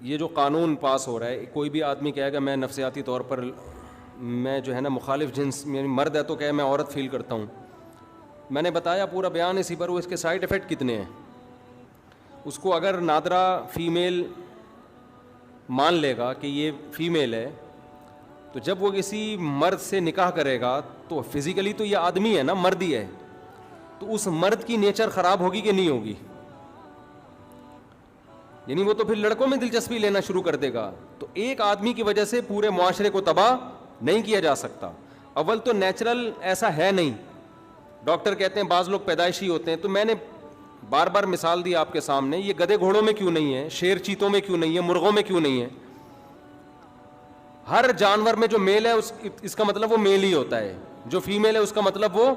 یہ جو قانون پاس ہو رہا ہے, کوئی بھی آدمی کہے گا میں نفسیاتی طور پر میں جو ہے نا مخالف جنس یعنی مرد ہے تو کہے میں عورت فیل کرتا ہوں. میں نے بتایا پورا بیان اسی پر, وہ اس کے سائڈ ایفیکٹ کتنے ہیں. اس کو اگر نادرا فیمیل مان لے گا کہ یہ فیمیل ہے, تو جب وہ کسی مرد سے نکاح کرے گا تو فزیکلی تو یہ آدمی ہے نا, مرد ہی ہے, تو اس مرد کی نیچر خراب ہوگی کہ نہیں ہوگی؟ یعنی وہ تو پھر لڑکوں میں دلچسپی لینا شروع کر دے گا. تو ایک آدمی کی وجہ سے پورے معاشرے کو تباہ نہیں کیا جا سکتا. اول تو نیچرل ایسا ہے نہیں. ڈاکٹر کہتے ہیں بعض لوگ پیدائشی ہوتے ہیں, تو میں نے بار بار مثال دی آپ کے سامنے, یہ گدھے گھوڑوں میں کیوں نہیں ہے, شیر چیتوں میں کیوں نہیں ہے, مرغوں میں کیوں نہیں ہے؟ ہر جانور میں جو میل ہے اس کا مطلب وہ میل ہی ہوتا ہے, جو فیمیل ہے اس کا مطلب وہ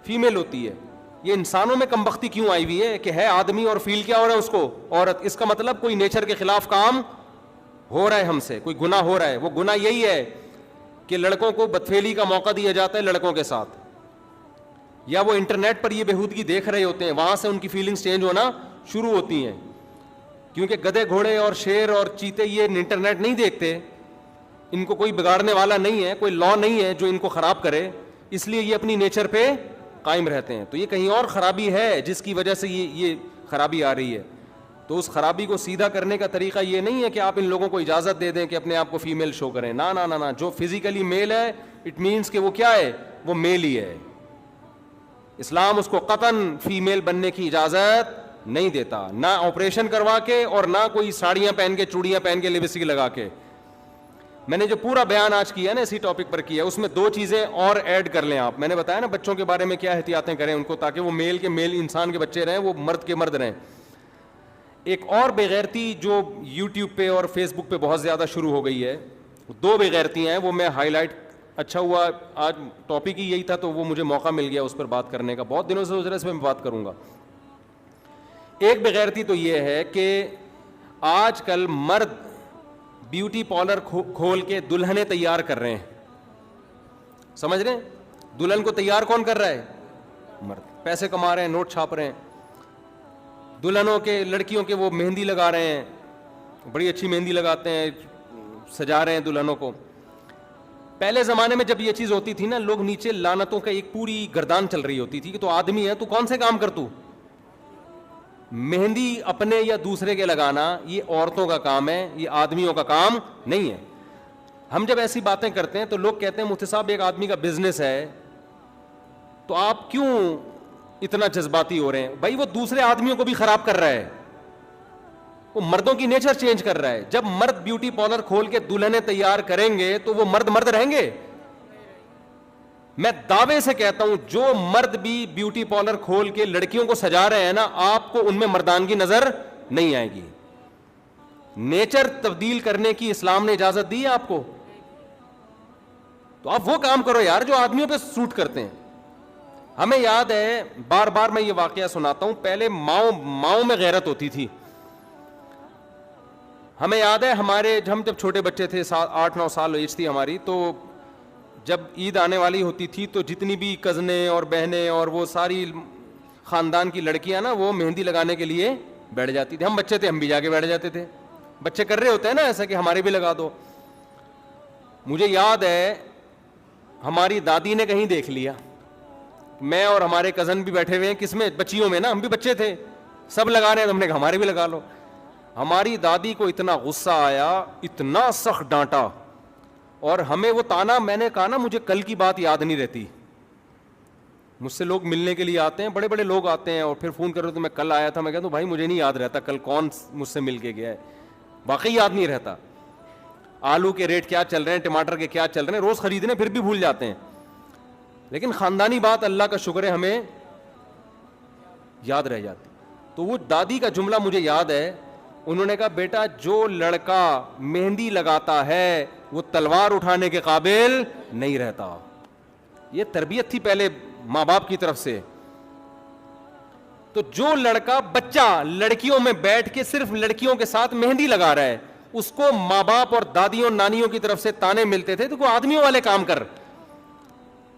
فیمیل ہوتی ہے. یہ انسانوں میں کمبختی کیوں آئی ہوئی ہے کہ ہے آدمی اور فیل کیا ہو رہا ہے اس کو عورت؟ اس کا مطلب کوئی نیچر کے خلاف کام ہو رہا ہے ہم سے, کوئی گناہ ہو رہا ہے. وہ گناہ یہی ہے کہ لڑکوں کو بدفعلی کا موقع دیا جاتا ہے لڑکوں کے ساتھ, یا وہ انٹرنیٹ پر یہ بےہودگی دیکھ رہے ہوتے ہیں, وہاں سے ان کی فیلنگز چینج ہونا شروع ہوتی ہیں. کیونکہ گدھے گھوڑے اور شیر اور چیتے یہ انٹرنیٹ نہیں دیکھتے, ان کو کوئی بگاڑنے والا نہیں ہے, کوئی لا نہیں ہے جو ان کو خراب کرے, اس لیے یہ اپنی نیچر پہ قائم رہتے ہیں. تو یہ کہیں اور خرابی ہے جس کی وجہ سے یہ خرابی آ رہی ہے. تو اس خرابی کو سیدھا کرنے کا طریقہ یہ نہیں ہے کہ آپ ان لوگوں کو اجازت دے دیں کہ اپنے آپ کو فیمیل شو کریں. نا نا نا نا, جو فزیکلی میل ہے اٹ مینس کہ وہ کیا ہے, وہ میل ہی ہے. اسلام اس کو قطعاً فیمیل بننے کی اجازت نہیں دیتا, نہ آپریشن کروا کے اور نہ کوئی ساڑیاں پہن کے, چوڑیاں پہن کے, لپسٹک لگا کے. میں نے جو پورا بیان آج کیا نا اسی ٹاپک پر کیا, اس میں دو چیزیں اور ایڈ کر لیں آپ. میں نے بتایا نا بچوں کے بارے میں کیا احتیاطیں کریں ان کو, تاکہ وہ میل کے میل انسان کے بچے رہیں, وہ مرد کے مرد رہیں. ایک اور بےغیرتی جو یوٹیوب پہ اور فیس بک پہ بہت زیادہ شروع ہو گئی ہے, دو بےغیرتیاں ہیں, وہ میں ہائی لائٹ, اچھا ہوا آج ٹاپک ہی یہی تھا تو وہ مجھے موقع مل گیا اس پر بات کرنے کا. بہت دنوں سے سوچ رہا اس پہ میں بات کروں گا. ایک بےغیرتی تو یہ ہے کہ آج کل مرد بیوٹی پارلر کھول کے دلہنیں تیار کر رہے ہیں. سمجھ رہے ہیں؟ دلہن کو تیار کون کر رہا ہے؟ مرد. پیسے کما رہے ہیں, نوٹ چھاپ رہے ہیں, دلہنوں کے لڑکیوں کے وہ مہندی لگا رہے ہیں, بڑی اچھی مہندی لگاتے ہیں, سجا رہے ہیں دلہنوں کو. پہلے زمانے میں جب یہ چیز ہوتی تھی نا, لوگ نیچے لعنتوں کا ایک پوری گردان چل رہی ہوتی تھی کہ تو آدمی ہے, تو کون سے کام کر تو مہندی اپنے یا دوسرے کے لگانا یہ عورتوں کا کام ہے, یہ آدمیوں کا کام نہیں ہے. ہم جب ایسی باتیں کرتے ہیں تو لوگ کہتے ہیں مفتی صاحب ایک آدمی کا بزنس ہے تو آپ کیوں اتنا جذباتی ہو رہے ہیں؟ بھائی وہ دوسرے آدمیوں کو بھی خراب کر رہا ہے, وہ مردوں کی نیچر چینج کر رہا ہے. جب مرد بیوٹی پارلر کھول کے دلہنیں تیار کریں گے تو وہ مرد مرد رہیں گے؟ میں دعوے سے کہتا ہوں جو مرد بھی بیوٹی پارلر کھول کے لڑکیوں کو سجا رہے ہیں نا, آپ کو ان میں مردانگی نظر نہیں آئے گی. نیچر تبدیل کرنے کی اسلام نے اجازت دی ہے آپ کو, تو آپ وہ کام کرو یار جو آدمیوں پہ سوٹ کرتے ہیں. ہمیں یاد ہے, بار بار میں یہ واقعہ سناتا ہوں, پہلے ماؤں میں غیرت ہوتی تھی. ہمیں یاد ہے ہم جب چھوٹے بچے تھے, 8-9 سال ایج تھی ہماری, تو جب عید آنے والی ہوتی تھی تو جتنی بھی کزنیں اور بہنیں اور وہ ساری خاندان کی لڑکیاں نا وہ مہندی لگانے کے لیے بیٹھ جاتی تھی. ہم بچے تھے, ہم بھی جا کے بیٹھ جاتے تھے. بچے کر رہے ہوتے ہیں نا ایسا کہ ہمارے بھی لگا دو. مجھے یاد ہے ہماری دادی نے کہیں دیکھ لیا, میں اور ہمارے کزن بھی بیٹھے ہوئے ہیں, کس میں, بچیوں میں نا, ہم بھی بچے تھے, سب لگا رہے ہیں, تو ہم نے کہا ہمارے بھی لگا لو. ہماری دادی کو اتنا غصہ آیا, اتنا سخت ڈانٹا, اور ہمیں وہ تانا, میں نے کہا نا مجھے کل کی بات یاد نہیں رہتی. مجھ سے لوگ ملنے کے لیے آتے ہیں, بڑے بڑے لوگ آتے ہیں, اور پھر فون کرو تو میں کل آیا تھا, میں کہتا ہوں بھائی مجھے نہیں یاد رہتا کل کون مجھ سے مل کے گیا ہے, واقعی یاد نہیں رہتا. آلو کے ریٹ کیا چل رہے ہیں, ٹماٹر کے کیا چل رہے ہیں, روز خریدنے پھر بھی بھول جاتے ہیں. لیکن خاندانی بات اللہ کا شکر ہے ہمیں یاد رہ جاتی. تو وہ دادی کا جملہ مجھے یاد ہے, انہوں نے کہا بیٹا جو لڑکا مہندی لگاتا ہے وہ تلوار اٹھانے کے قابل نہیں رہتا. یہ تربیت تھی پہلے ماں باپ کی طرف سے. تو جو لڑکا بچہ لڑکیوں میں بیٹھ کے صرف لڑکیوں کے ساتھ مہندی لگا رہا ہے, اس کو ماں باپ اور دادیوں نانیوں کی طرف سے تانے ملتے تھے تو وہ آدمیوں والے کام کر,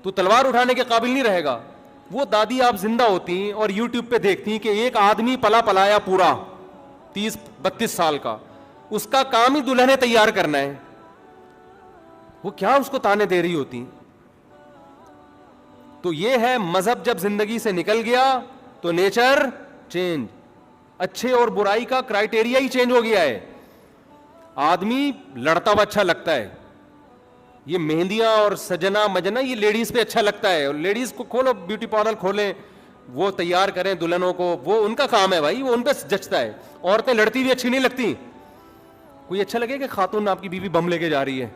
تو تلوار اٹھانے کے قابل نہیں رہے گا. وہ دادی آپ زندہ ہوتی اور یوٹیوب پہ دیکھتی کہ ایک آدمی پلا پلایا پورا 30-32 سال کا, اس کا کام ہی دلہنیں تیار کرنا ہے. وہ کیا اس کو تانے دے رہی ہوتی. تو یہ ہے مذہب جب زندگی سے نکل گیا تو نیچر چینج, اچھے اور برائی کا کرائٹیریا ہی چینج ہو گیا ہے. آدمی لڑتا ہوا اچھا لگتا ہے, یہ مہندیاں اور سجنا مجنا یہ لیڈیز پہ اچھا لگتا ہے. اور لیڈیز کو کھولو, بیوٹی پارلر کھولیں, وہ تیار کریں دلہنوں کو, وہ ان کا کام ہے بھائی, وہ ان پہ جچتا ہے. عورتیں لڑتی بھی اچھی نہیں لگتی. کوئی اچھا لگے کہ خاتون آپ کی بیوی بم لے کے جا رہی ہے,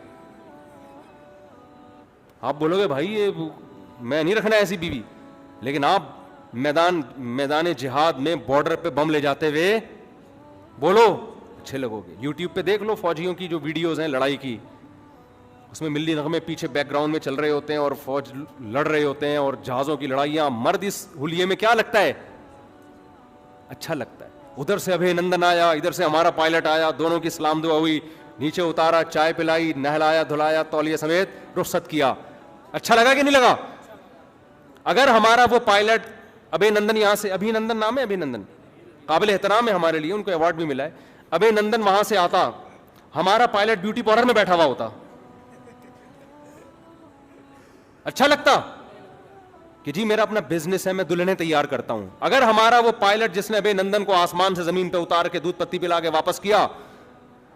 آپ بولو گے بھائی یہ میں نہیں رکھنا ایسی بیوی. لیکن آپ میدان جہاد میں بارڈر پہ بم لے جاتے ہوئے بولو, اچھے لگو گے. یوٹیوب پہ دیکھ لو فوجیوں کی جو ویڈیوز ہیں لڑائی کی, اس میں ملی نغمے پیچھے بیک گراؤنڈ میں چل رہے ہوتے ہیں اور فوج لڑ رہے ہوتے ہیں اور جہازوں کی لڑائیاں. مرد اس حلیے میں کیا لگتا ہے, اچھا لگتا ہے. ادھر سے ابھی نندن آیا, ادھر سے ہمارا پائلٹ آیا, دونوں کی سلام دعا ہوئی, نیچے اتارا, چائے پلائی, نہلایا دھلایا, تولیے سمیت رخصت کیا. اچھا لگا کہ نہیں لگا؟ اگر ہمارا وہ پائلٹ ابھی نندن, یہاں سے ابھی نندن نام ہے, ابھی نندن قابل احترام ہے ہمارے لیے, ان کو ایوارڈ بھی ملا ہے. ابھی نندن وہاں سے آتا, ہمارا پائلٹ بیوٹی پارلر میں بیٹھا ہوا ہوتا, اچھا لگتا کہ جی میرا اپنا بزنس ہے, میں دلہنیں تیار کرتا ہوں. اگر ہمارا وہ پائلٹ جس نے ابھی نندن کو آسمان سے زمین پہ اتار کے دودھ پتی پلا کے واپس کیا,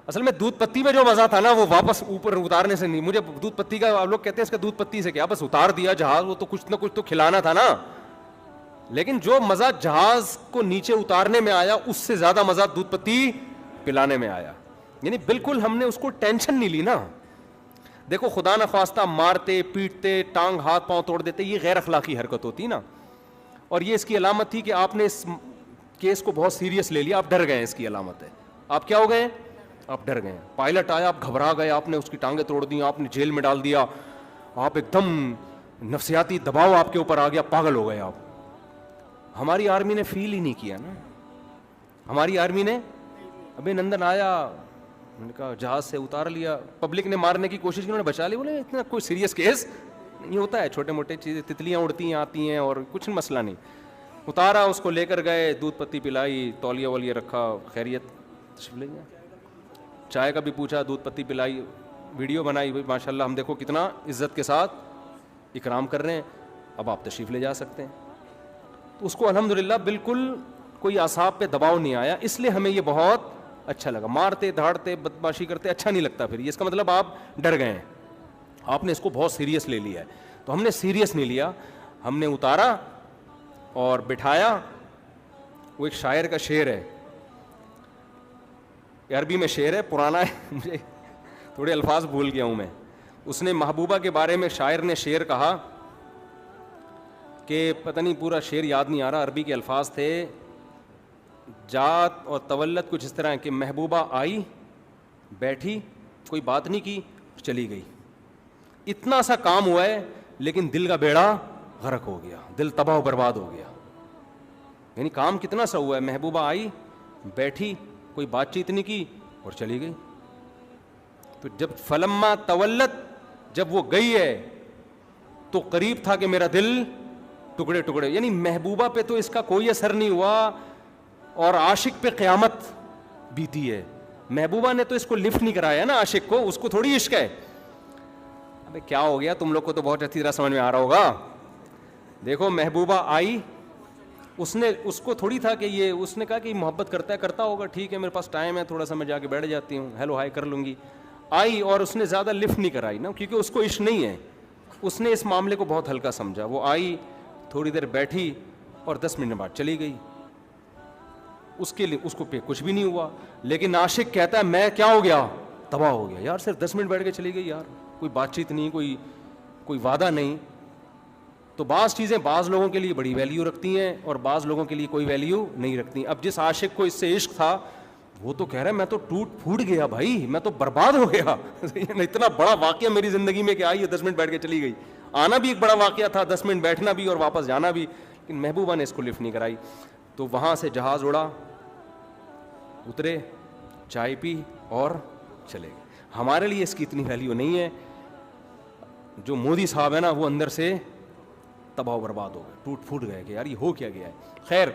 اصل میں دودھ پتی میں جو مزہ تھا نا وہ واپس اوپر اتارنے سے نہیں. مجھے دودھ پتی کا, آپ لوگ کہتے ہیں اس کا دودھ پتی سے کیا, بس اتار دیا جہاز, وہ تو کچھ نہ کچھ تو کھلانا تھا نا. لیکن جو مزہ جہاز کو نیچے اتارنے میں آیا اس سے زیادہ مزہ دودھ پتی پلانے میں آیا. یعنی بالکل ہم نے اس کو ٹینشن نہیں لی نا. دیکھو خدا نہ خواستہ مارتے پیٹتے ٹانگ ہاتھ پاؤں توڑ دیتے, یہ غیر اخلاقی حرکت ہوتی نا. اور یہ اس کی علامت تھی کہ آپ نے اس کیس کو بہت سیریس لے لیا, آپ ڈر گئے. اس کی علامت ہے آپ کیا ہو گئے, آپ ڈر گئے. پائلٹ آیا, آپ گھبرا گئے, آپ نے اس کی ٹانگیں توڑ دی, آپ نے جیل میں ڈال دیا, آپ ایک دم نفسیاتی دباؤ آپ کے اوپر آ گیا, پاگل ہو گئے آپ. ہماری آرمی نے فیل ہی نہیں کیا نا. ہماری آرمی نے ابھی نندن آیا, میں نے کہا جہاز سے اتار لیا, پبلک نے مارنے کی کوشش کی, انہوں نے بچا لی. بولے اتنا کوئی سیریس کیس نہیں ہوتا ہے, چھوٹے موٹے چیزیں, تتلیاں اڑتی ہیں آتی ہیں اور کچھ مسئلہ نہیں. اتارا, اس کو لے کر گئے, دودھ پتی پلائی, تولیہ ولیہ رکھا, خیریت تشریف لے گیا. چائے کا بھی پوچھا, دودھ پتی پلائی, ویڈیو بنائی, ماشاء اللہ ہم دیکھو کتنا عزت کے ساتھ اکرام کر رہے ہیں, اب آپ تشریف لے جا سکتے ہیں. تو اس کو الحمدللہ بالکل کوئی اعصاب پہ دباؤ نہیں آیا, اس لیے ہمیں یہ بہت اچھا لگا. مارتے دھاڑتے بدماشی کرتے اچھا نہیں لگتا. پھر اس کا مطلب آپ ڈر گئے ہیں, آپ نے اس کو بہت سیریس لے لیا ہے. تو ہم نے سیریس نہیں لیا, ہم نے اتارا اور بٹھایا. وہ ایک شاعر کا شعر ہے, عربی میں شعر ہے, پرانا ہے, مجھے تھوڑے الفاظ بھول گیا ہوں میں. اس نے محبوبہ کے بارے میں شاعر نے شعر کہا کہ پتہ نہیں پورا شعر یاد نہیں آ رہا, عربی کے الفاظ تھے, جات اور تولد کچھ اس طرح کہ محبوبہ آئی, بیٹھی, کوئی بات نہیں کی, چلی گئی. اتنا سا کام ہوا ہے لیکن دل کا بیڑا غرق ہو گیا, دل تباہ و برباد ہو گیا. یعنی کام کتنا سا ہوا ہے, محبوبہ آئی, بیٹھی, کوئی بات چیت نہیں کی اور چلی گئی. تو جب فلما تولت, جب وہ گئی ہے تو قریب تھا کہ میرا دل ٹکڑے ٹکڑے. یعنی محبوبہ پہ تو اس کا کوئی اثر نہیں ہوا اور عاشق پہ قیامت بیتی ہے. محبوبہ نے تو اس کو لفٹ نہیں کرایا نا عاشق کو, اس کو تھوڑی عشق ہے. ابے کیا ہو گیا, تم لوگ کو تو بہت اچھی طرح سمجھ میں آ رہا ہوگا. دیکھو محبوبہ آئی, اس کو تھوڑی تھا کہ یہ, اس نے کہا کہ محبت کرتا ہوگا, ٹھیک ہے میرے پاس ٹائم ہے, تھوڑا سا میں جا کے بیٹھ جاتی ہوں, ہیلو ہائی کر لوں گی. آئی اور اس نے زیادہ لفٹ نہیں کرائی نا, کیونکہ اس کو عشق نہیں ہے. اس نے اس معاملے کو بہت ہلکا سمجھا. وہ آئی, تھوڑی دیر بیٹھی اور 10 منٹ بعد چلی گئی. اس کے لیے اس کو پہ کچھ بھی نہیں ہوا. لیکن عاشق کہتا ہے میں کیا ہو گیا, تباہ ہو گیا. یار صرف 10 منٹ بیٹھ کے چلی گئی یار, کوئی بات چیت نہیں, کوئی وعدہ نہیں. تو بعض چیزیں بعض لوگوں کے لیے بڑی ویلیو رکھتی ہیں اور بعض لوگوں کے لیے کوئی ویلیو نہیں رکھتی. اب جس عاشق کو اس سے عشق تھا وہ تو کہہ رہا ہے میں تو ٹوٹ پھوٹ گیا بھائی, میں تو برباد ہو گیا. اتنا بڑا واقعہ میری زندگی میں کہ آئی 10 منٹ بیٹھ کے چلی گئی. آنا بھی ایک بڑا واقعہ تھا, 10 منٹ بیٹھنا بھی اور واپس جانا بھی. لیکن محبوبہ نے اس کو لفٹ نہیں کرائی. تو وہاں سے جہاز اڑا, اترے, چائے پی اور چلے گئے. ہمارے لیے اس کی اتنی ویلیو نہیں ہے. جو مودی صاحب ہے نا وہ اندر سے تباہ و برباد ہو گئے, ٹوٹ پھوٹ گئے کہ یار یہ ہو کیا گیا ہے. خیر,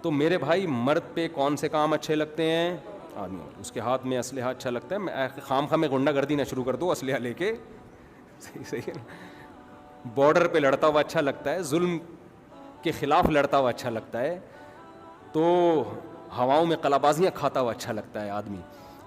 تو میرے بھائی مرد پہ کون سے کام اچھے لگتے ہیں, آدمی اس کے ہاتھ میں اسلحہ اچھا لگتا ہے, میں خام خواہ میں غنڈہ گردی نہ شروع کر دو اسلحہ لے کے, صحیح ہے نا, بارڈر پہ لڑتا ہوا اچھا لگتا ہے, ظلم کے خلاف لڑتا ہوا اچھا لگتا ہے, تو ہواؤں میں قلابازیاں کھاتا ہوا اچھا لگتا ہے آدمی.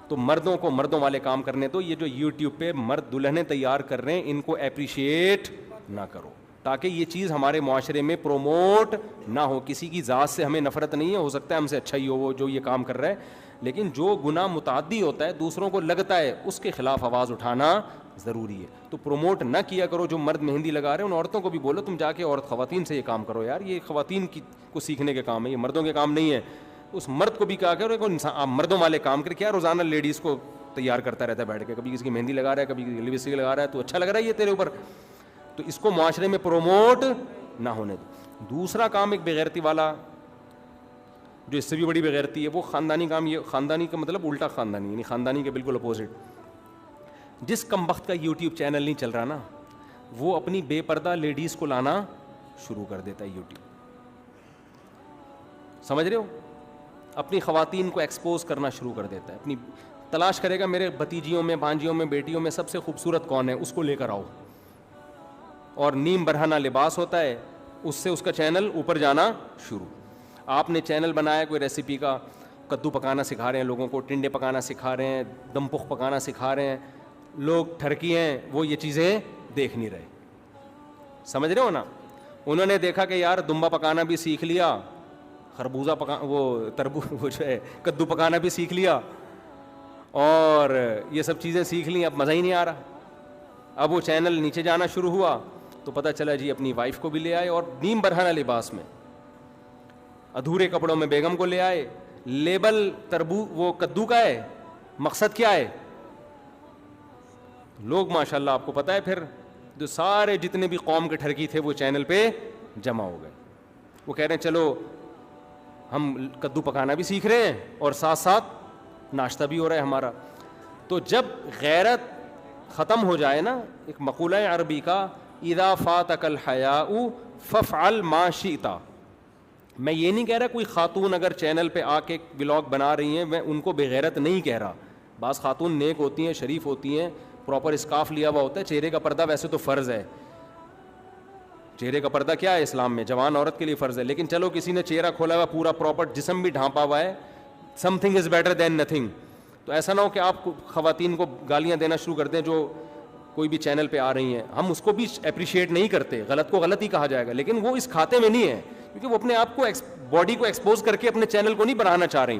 تو مردوں کو مردوں والے کام کرنے دو. یہ جو یوٹیوب پہ مرد دلہنیں تیار کر رہے ہیں ان کو اپریشیٹ نہ کرو, تاکہ یہ چیز ہمارے معاشرے میں پروموٹ نہ ہو. کسی کی ذات سے ہمیں نفرت نہیں ہے, ہو سکتا ہے ہم سے اچھا ہی ہو وہ جو یہ کام کر رہا ہے, لیکن جو گناہ متعدی ہوتا ہے دوسروں کو لگتا ہے اس کے خلاف آواز اٹھانا ضروری ہے. تو پروموٹ نہ کیا کرو. جو مرد مہندی لگا رہے ہیں ان عورتوں کو بھی بولو تم جا کے عورت خواتین سے یہ کام کرو یار, یہ خواتین کو سیکھنے کے کام ہے, یہ مردوں کے کام نہیں ہے. اس مرد کو بھی کہا کرو آپ مردوں والے کام کر, کیا روزانہ لیڈیز کو تیار کرتا رہتا ہے بیٹھ کے, کبھی کسی کی مہندی لگا رہا ہے, کبھی لپسٹک لگا رہا ہے, تو اچھا لگ رہا ہے یہ تیرے اوپر, تو اس کو معاشرے میں پروموٹ نہ ہونے دو. دوسرا کام ایک بےغیرتی والا جو اس سے بھی بڑی بےغیرتی ہے وہ خاندانی کام. یہ خاندانی کا مطلب الٹا خاندانی, یعنی خاندانی کے بالکل اپوزٹ. جس کمبخت کا یوٹیوب چینل نہیں چل رہا نا وہ اپنی بے پردہ لیڈیز کو لانا شروع کر دیتا ہے یوٹیوب, سمجھ رہے ہو, اپنی خواتین کو ایکسپوز کرنا شروع کر دیتا ہے. اپنی تلاش کرے گا میرے بھتیجیوں میں, بھانجیوں میں, بیٹیوں میں سب سے خوبصورت کون ہے, اس کو لے کر آؤ, اور نیم برہنہ لباس ہوتا ہے اس سے اس کا چینل اوپر جانا شروع. آپ نے چینل بنایا کوئی ریسیپی کا, کدو پکانا سکھا رہے ہیں لوگوں کو, ٹنڈے پکانا سکھا رہے ہیں, دم پخ پکانا سکھا رہے ہیں, لوگ ٹھرکی ہیں وہ یہ چیزیں دیکھ نہیں رہے, سمجھ رہے ہو نا. انہوں نے دیکھا کہ یار دمبا پکانا بھی سیکھ لیا, خربوزہ وہ جو ہے کدو پکانا بھی سیکھ لیا, اور یہ سب چیزیں سیکھ لیں, اب مزہ ہی نہیں آ رہا. اب وہ چینل نیچے جانا شروع ہوا تو پتہ چلا جی اپنی وائف کو بھی لے آئے, اور نیم برہنہ لباس میں, ادھورے کپڑوں میں بیگم کو لے آئے. لیبل وہ کدو کا ہے, مقصد کیا ہے, لوگ ماشاءاللہ آپ کو پتہ ہے پھر جو سارے جتنے بھی قوم کے ٹھرکی تھے وہ چینل پہ جمع ہو گئے. وہ کہہ رہے ہیں چلو ہم کدو پکانا بھی سیکھ رہے ہیں اور ساتھ ساتھ ناشتہ بھی ہو رہا ہے ہمارا. تو جب غیرت ختم ہو جائے نا, ایک مقولہ عربی کا اذا فاتک الحیاء فافعل ما شئت, میں یہ نہیں کہہ رہا کوئی خاتون اگر چینل پہ آ کے ولاگ بنا رہی ہیں میں ان کو بے غیرت نہیں کہہ رہا. بعض خاتون نیک ہوتی ہیں, شریف ہوتی ہیں, پراپر اسکارف لیا ہوا ہوتا ہے, چہرے کا پردہ ویسے تو فرض ہے, چہرے کا پردہ کیا ہے اسلام میں, جوان عورت کے لیے فرض ہے, لیکن چلو کسی نے چہرہ کھولا ہوا پورا پراپر جسم بھی ڈھانپا ہوا ہے, some thing is better than nothing. تو ایسا نہ ہو کہ آپ خواتین کو گالیاں دینا شروع کر دیں جو کوئی بھی چینل پہ آ رہی ہیں. ہم اس کو بھی اپریشیٹ نہیں کرتے, غلط کو غلط ہی کہا جائے گا, لیکن وہ اس کھاتے میں نہیں ہے کیونکہ وہ اپنے آپ کو باڈی کو ایکسپوز کر کے اپنے چینل کو نہیں بڑھانا چاہ رہی.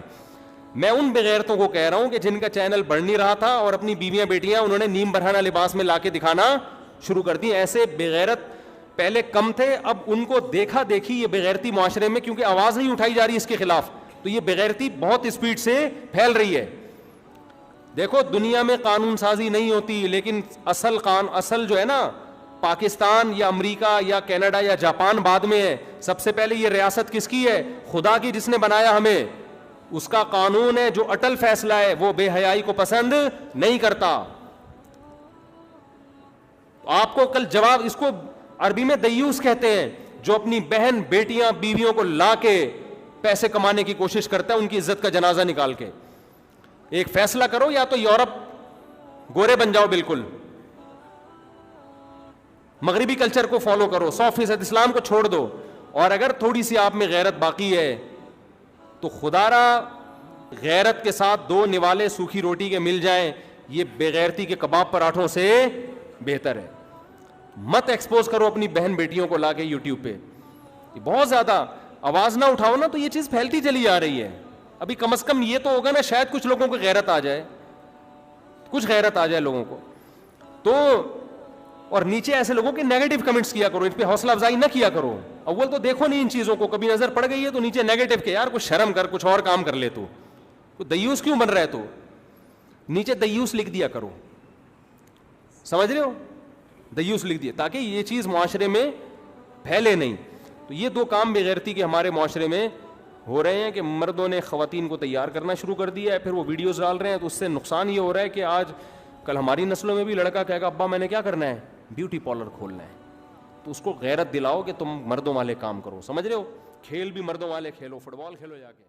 میں ان بغیرتوں کو کہہ رہا ہوں کہ جن کا چینل بڑھ نہیں رہا تھا اور اپنی بیویاں بیٹیاں انہوں نے نیم برہنہ لباس میں لا کے دکھانا شروع کر دی. ایسے بغیرت پہلے کم تھے, اب ان کو دیکھا دیکھی یہ بغیرتی معاشرے میں, کیونکہ آواز نہیں اٹھائی جا رہی اس کے خلاف, تو یہ بغیرتی بہت اسپیڈ سے پھیل رہی ہے. دیکھو دنیا میں قانون سازی نہیں ہوتی, لیکن اصل جو ہے نا پاکستان یا امریکہ یا کینیڈا یا جاپان بعد میں ہے. سب سے پہلے یہ ریاست کس کی ہے, خدا کی, جس نے بنایا ہمیں, اس کا قانون ہے جو اٹل فیصلہ ہے, وہ بے حیائی کو پسند نہیں کرتا. آپ کو کل جواب, اس کو عربی میں دیوس کہتے ہیں, جو اپنی بہن بیٹیاں بیویوں کو لا کے پیسے کمانے کی کوشش کرتا ہے ان کی عزت کا جنازہ نکال کے. ایک فیصلہ کرو, یا تو یورپ گورے بن جاؤ بالکل, مغربی کلچر کو فالو کرو, 100% اسلام کو چھوڑ دو, اور اگر تھوڑی سی آپ میں غیرت باقی ہے تو خدا را غیرت کے ساتھ 2 نوالے سوکھی روٹی کے مل جائیں, یہ بغیرتی کے کباب پراٹھوں سے بہتر ہے. مت ایکسپوز کرو اپنی بہن بیٹیوں کو لا کے یوٹیوب پہ, بہت زیادہ آواز نہ اٹھاؤ نا تو یہ چیز پھیلتی چلی جا رہی ہے. ابھی کم از کم یہ تو ہوگا نا, شاید کچھ لوگوں کو غیرت آ جائے, کچھ غیرت آ جائے لوگوں کو. تو اور نیچے ایسے لوگوں کے نیگیٹو کمنٹس کیا کرو, ان پہ حوصلہ افزائی نہ کیا کرو. اول تو دیکھو نہیں ان چیزوں کو, کبھی نظر پڑ گئی ہے تو نیچے نیگیٹو کہ یار کچھ شرم کر, کچھ اور کام کر لے, تو دیوس کیوں بن رہا ہے, تو نیچے دیوس لکھ دیا کرو, سمجھ رہے ہو, دیوس لکھ دیا, تاکہ یہ چیز معاشرے میں پھیلے نہیں. تو یہ 2 کام بغیرتی کے ہمارے معاشرے میں ہو رہے ہیں کہ مردوں نے خواتین کو تیار کرنا شروع کر دیا ہے, پھر وہ ویڈیوز ڈال رہے ہیں, تو اس سے نقصان یہ ہو رہا ہے کہ آج کل ہماری نسلوں میں بھی لڑکا کہے گا ابا میں نے کیا کرنا ہے, بیوٹی پارلر کھولنا ہے. تو اس کو غیرت دلاؤ کہ تم مردوں والے کام کرو, سمجھ رہے ہو, کھیل بھی مردوں والے کھیلو, فٹ بال کھیلو جا کے.